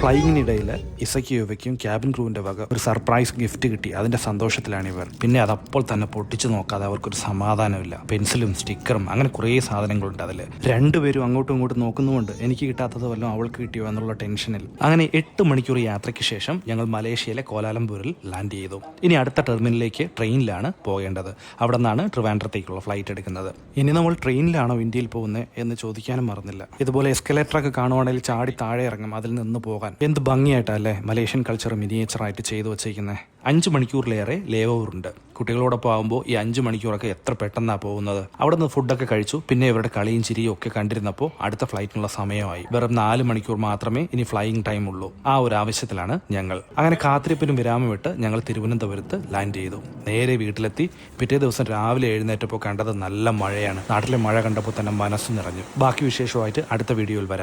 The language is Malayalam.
ഫ്ലൈയിങ്ങിനിടയിൽ ഇസയ്ക്കും യുവയ്ക്കും ക്യാബിൻ ക്രൂവിൻ്റെ വക ഒരു സർപ്രൈസ് ഗിഫ്റ്റ് കിട്ടി. അതിൻ്റെ സന്തോഷത്തിലാണ് ഇവർ. പിന്നെ അതപ്പോൾ തന്നെ പൊട്ടിച്ചു നോക്കാതെ അവർക്കൊരു സമാധാനമില്ല. പെൻസിലും സ്റ്റിക്കറും അങ്ങനെ കുറേ സാധനങ്ങളുണ്ട് അതിൽ. രണ്ടുപേരും അങ്ങോട്ടും ഇങ്ങോട്ടും നോക്കുന്നുമുണ്ട്. എനിക്ക് കിട്ടാത്തത് വല്ലതും അവൾക്ക് കിട്ടിയോ എന്നുള്ള ടെൻഷനിൽ. അങ്ങനെ 8 മണിക്കൂർ യാത്രയ്ക്ക് ശേഷം ഞങ്ങൾ മലേഷ്യയിലെ കോലാലംപൂരിൽ ലാൻഡ് ചെയ്തു. ഇനി അടുത്ത ടെർമിനലിലേക്ക് ട്രെയിനിലാണ് പോകേണ്ടത്. അവിടെ നിന്നാണ് ട്രിവാൻഡ്രത്തേക്കുള്ള ഫ്ലൈറ്റ് എടുക്കുന്നത്. ഇനി നമ്മൾ ട്രെയിനിലാണോ ഇന്ത്യയിൽ പോകുന്നത് എന്ന് ചോദിക്കാനും മറന്നില്ല. ഇതുപോലെ എസ്കലേറ്ററൊക്കെ കാണുവാണെങ്കിൽ ചാടി താഴെ ഇറങ്ങും, അതിൽ നിന്ന് പോകാൻ. എന്ത് ഭംഗിയായിട്ടല്ലേ മലേഷ്യൻ കൾച്ചർ മിനിയേച്ചറായിട്ട് ചെയ്തു വച്ചേക്കുന്നത്. 5 മണിക്കൂറിലേറെ ലേ ഓവറുണ്ട്. കുട്ടികളോടൊപ്പം ആകുമ്പോൾ ഈ 5 മണിക്കൂറൊക്കെ എത്ര പെട്ടെന്നാണ് പോകുന്നത്. അവിടെ നിന്ന് ഫുഡൊക്കെ കഴിച്ചു. പിന്നെ ഇവരുടെ കളിയും ചിരിയും ഒക്കെ കണ്ടിരുന്നപ്പോൾ അടുത്ത ഫ്ലൈറ്റിനുള്ള സമയമായി. വെറും 4 മണിക്കൂർ മാത്രമേ ഇനി ഫ്ലൈയിങ് ടൈം ഉള്ളൂ. ആ ഒരു ആവശ്യത്തിലാണ് ഞങ്ങൾ. അങ്ങനെ കാത്തിരിപ്പിനും വിരാമം വിട്ട് ഞങ്ങൾ തിരുവനന്തപുരത്ത് ലാൻഡ് ചെയ്തു. നേരെ വീട്ടിലെത്തി. പിറ്റേ ദിവസം രാവിലെ എഴുന്നേറ്റപ്പോൾ കണ്ടത് നല്ല മഴയാണ്. നാട്ടിലെ മഴ കണ്ടപ്പോൾ തന്നെ മനസ്സ് നിറഞ്ഞു. ബാക്കി വിശേഷമായിട്ട് അടുത്ത വീഡിയോയിൽ വരാം.